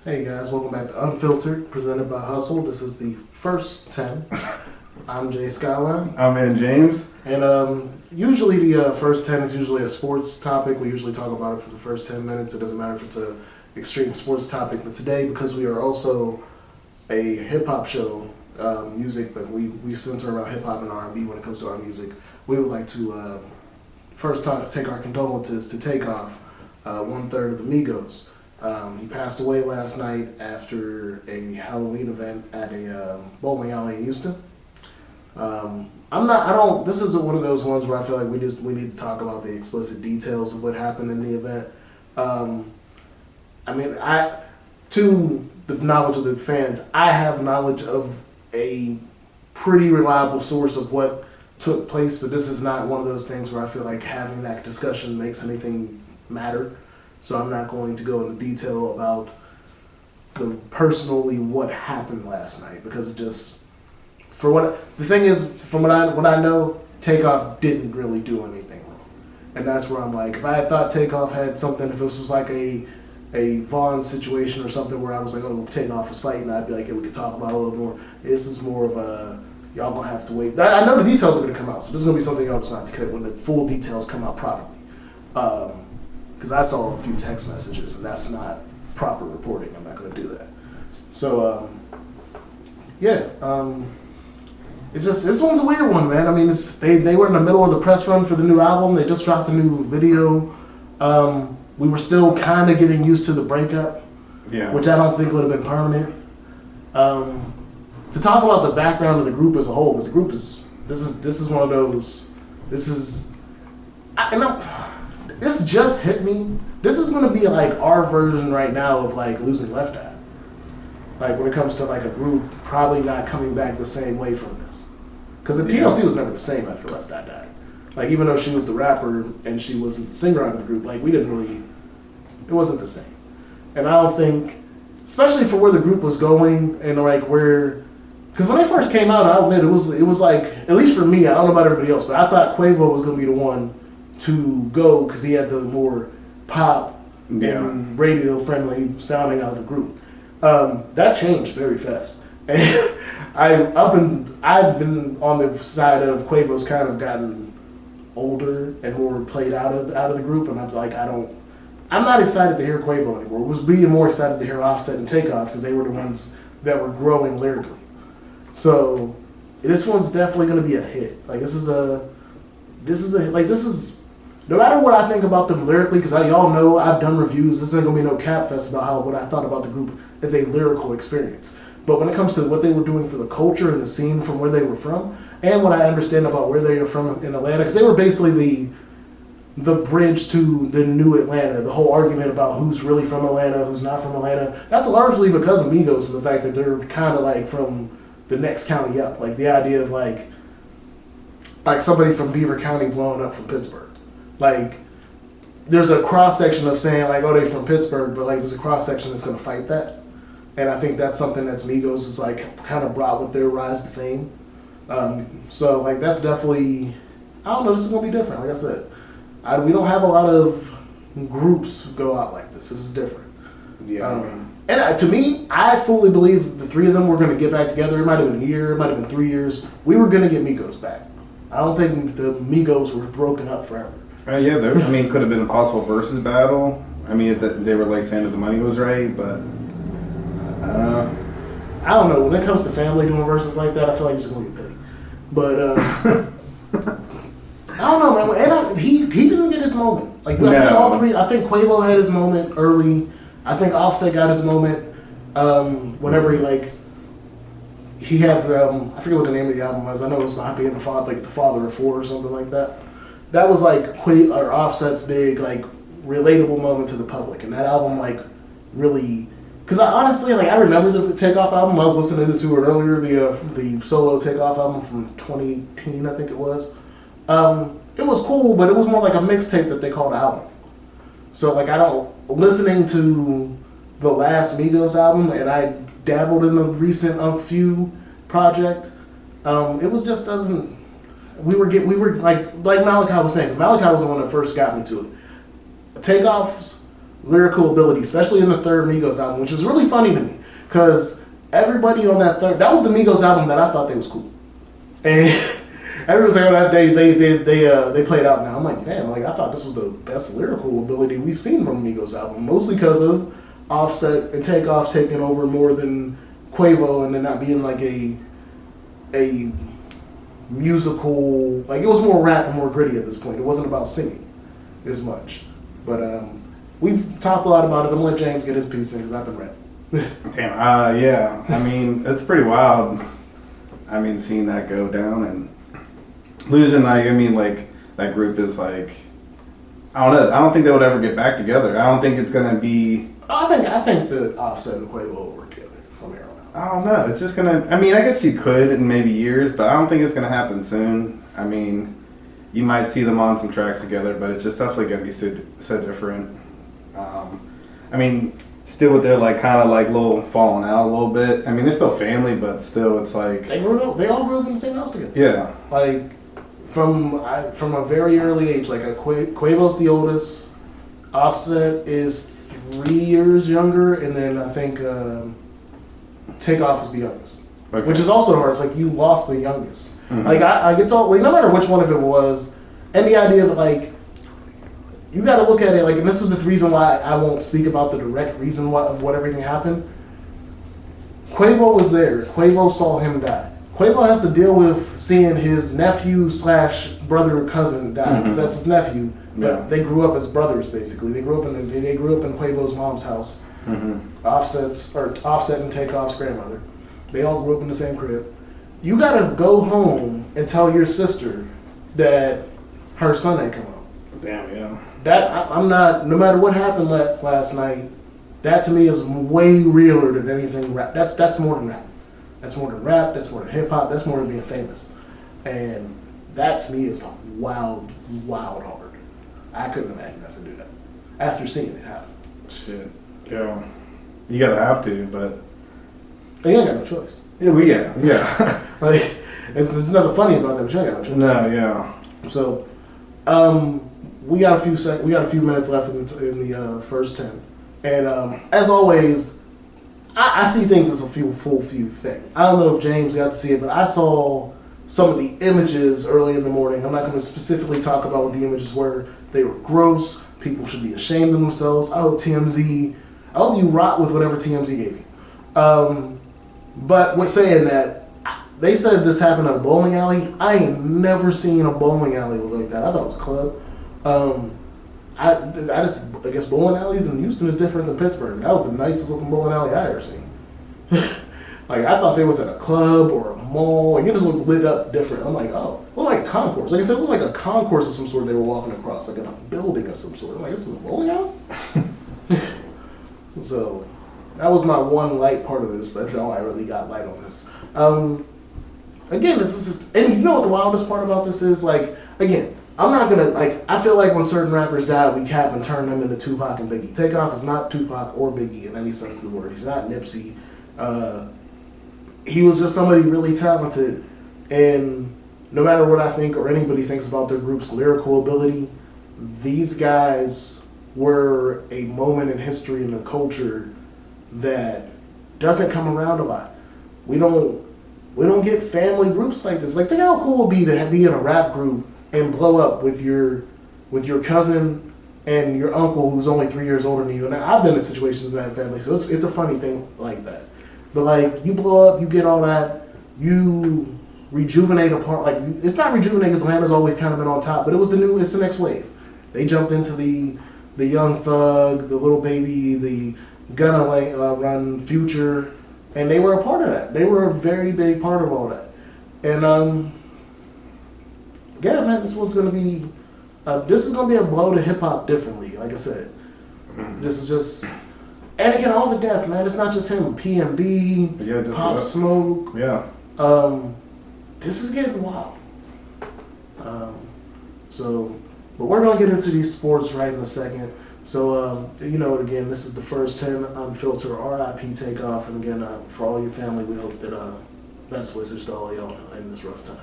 Hey guys, welcome back to Unfiltered, presented by Hustle. This is the first 10. I'm Jay Skyline. I'm in James. And usually the first 10 is usually a sports topic. We usually talk about it for the first 10 minutes. It doesn't matter if it's a extreme sports topic. But today, because we are also a hip-hop show, music, but we center around hip-hop and R&B when it comes to our music, we would like to first take our condolences to Takeoff, one-third of the Migos. He passed away last night after a Halloween event at a bowling alley in Houston. This isn't one of those ones where I feel like we need to talk about the explicit details of what happened in the event. To the knowledge of the fans, I have knowledge of a pretty reliable source of what took place, but this is not one of those things where I feel like having that discussion makes anything matter. So I'm not going to go into detail about personally what happened last night because it just from what I know, Takeoff didn't really do anything wrong, and that's where I'm like, if I thought Takeoff had something, if this was like a Vaughn situation or something where I was like, oh, Takeoff was fighting, I'd be like, hey, we could talk about it a little more. This is more of a y'all gonna have to wait. I know the details are gonna come out, so this is gonna be something y'all just have to cut when the full details come out properly. Because I saw a few text messages, and that's not proper reporting. I'm not going to do that. So, it's just this one's a weird one, man. I mean, they were in the middle of the press run for the new album. They just dropped a new video. We were still kind of getting used to the breakup, which I don't think would have been permanent. To talk about the background of the group as a whole, because the group this is one of those. This just hit me. This is going to be like our version right now of like losing Left Eye. Like when it comes to like a group probably not coming back the same way from this. Because the TLC was never the same after Left Eye died. Like even though she was the rapper and she wasn't the singer out of the group, like it wasn't the same. And I don't think, especially for where the group was going and like because when they first came out, I'll admit it was like, at least for me, I don't know about everybody else, but I thought Quavo was going to be the one to go because he had the more pop and radio friendly sounding out of the group. That changed very fast. And I've been on the side of Quavo's kind of gotten older and more played out of the group, and I'm like, I'm not excited to hear Quavo anymore. I was being more excited to hear Offset and Takeoff because they were the ones that were growing lyrically. So this one's definitely going to be a hit. Like this is no matter what I think about them lyrically, because y'all know I've done reviews. This ain't gonna be no cap fest about what I thought about the group as a lyrical experience. But when it comes to what they were doing for the culture and the scene from where they were from, and what I understand about where they are from in Atlanta, because they were basically the bridge to the new Atlanta. The whole argument about who's really from Atlanta, who's not from Atlanta. That's largely because of Migos and the fact that they're kind of like from the next county up. Like the idea of like somebody from Beaver County blowing up from Pittsburgh. Like, there's a cross-section of saying, like, oh, they're from Pittsburgh, but, like, there's a cross-section that's going to fight that. And I think that's something that's Migos is, like, kind of brought with their rise to fame. So, like, that's definitely, I don't know, this is going to be different. Like I said, we don't have a lot of groups go out like this. This is different. Yeah. To me, I fully believe the three of them were going to get back together. It might have been a year, it might have been 3 years. We were going to get Migos back. I don't think the Migos were broken up forever. Could have been a possible versus battle. I mean, they were like saying that the money was right, but I don't know. When it comes to family doing verses like that, I feel like it's gonna be petty. But I don't know, man. And he didn't get his moment. Like I think all three. I think Quavo had his moment early. I think Offset got his moment whenever he had I forget what the name of the album was. I know it was not being the father of four or something like that. That was like Offset's big like relatable moment to the public, and that album like really, because I honestly I remember the Takeoff album. I was listening to it earlier, the solo Takeoff album from 2018, I think it was. It was cool, but it was more like a mixtape that they called an album. So like listening to the last Migos album, and I dabbled in the recent Few project. It was just doesn't. We were like Malachi was saying, because Malachi was the one that first got me to it. Takeoff's lyrical ability, especially in the third Migos album, which is really funny to me because everybody on that was the Migos album that I thought they was cool, and everyone's like, oh, that they played out now. I'm like, damn, like I thought this was the best lyrical ability we've seen from Migos album, mostly because of Offset and Takeoff taking over more than Quavo, and then not being like a musical, like it was more rap and more gritty at this point. It wasn't about singing as much. But we've talked a lot about it. I'm gonna let James get his piece in because I've been rapping. Damn. Yeah. I mean, it's pretty wild. I mean, seeing that go down and losing, like, I mean, like that group is like, I don't know. I don't think they would ever get back together. I don't think it's gonna be. I think that Offset and Quavo will work together from here on out. I don't know. It's just gonna. I mean, I guess you could in maybe years, but I don't think it's gonna happen soon. I mean, you might see them on some tracks together, but it's just definitely gonna be so different. I mean, still with their like kind of like little falling out a little bit. I mean, they're still family, but still, it's like they all grew up in the same house together. Yeah. Like from a very early age. Like Quavo's the oldest. Offset is 3 years younger, and then I think Takeoff is the youngest. Okay. Which is also hard. It's like you lost the youngest. Mm-hmm. Like I get all like no matter which one of it was, and the idea that like you got to look at it like, and this is the reason why I won't speak about the direct reason of what everything happened. Quavo was there. Quavo saw him die. Quavo has to deal with seeing his nephew / brother or cousin die because that's his nephew. But Yeah. they grew up as brothers basically. They grew up in Quavo's mom's house. Offset and Takeoff's grandmother. They all grew up in the same crib. You gotta go home and tell your sister that her son ain't come home. Damn. Yeah. I'm not. No matter what happened last night, that to me is way realer than anything rap. That's more than rap. That's more than rap. That's more than hip hop. That's more than being famous. And that to me is wild hard. I couldn't imagine having to do that after seeing it happen. Shit. Yeah. You gotta have to, but You ain't got no choice. yeah. Like there's nothing funny about that, but you ain't got no choice. No, yeah. So, we got a few minutes left in the first 10, and as always, I see things as a full view thing. I don't know if James got to see it, but I saw some of the images early in the morning. I'm not going to specifically talk about what the images were. They were gross. People should be ashamed of themselves. I hope you rot with whatever TMZ gave you. But with saying that, they said this happened at a bowling alley. I ain't never seen a bowling alley like that. I thought it was a club. I guess bowling alleys in Houston is different than Pittsburgh. That was the nicest looking bowling alley I ever seen. Like I thought they was at a club or a mall. Like it just looked lit up different. I'm like, oh, well, like a concourse. Like I said, it looked like a concourse of some sort they were walking across, like in a building of some sort. I'm like, this is a bowling alley? So that was my one light part of this. That's all I really got light on this. Again, this is just, and you know what the wildest part about this is? Like, again, I'm not gonna, like, I feel like when certain rappers die, we cap and turn them into Tupac and Biggie. Takeoff is not Tupac or Biggie in any sense of the word. He's not Nipsey. He was just somebody really talented, and no matter what I think or anybody thinks about their group's lyrical ability, these guys were a moment in history and the culture that doesn't come around a lot. We don't get family groups like this. Like, think how cool it would be to be in a rap group and blow up with your cousin and your uncle who's only 3 years older than you. And I've been in situations in that family, so it's a funny thing like that. But like, you blow up, you get all that, you rejuvenate a part. Like, it's not rejuvenate because Atlanta's always kind of been on top, but it's the next wave. They jumped into the Young Thug, the Little Baby, the Gunna Run Future. And they were a part of that. They were a very big part of all that. And yeah, man, this is going to be a blow to hip hop differently. Like I said, this is just, and again, all the death, man. It's not just him. PNB, Pop Smoke. Yeah. This is getting wild. But we're gonna get into these sports right in a second. So, again, this is the first 10 Unfiltered RIP Takeoff. And again, for all your family, we hope that best wishes to all y'all in this rough time.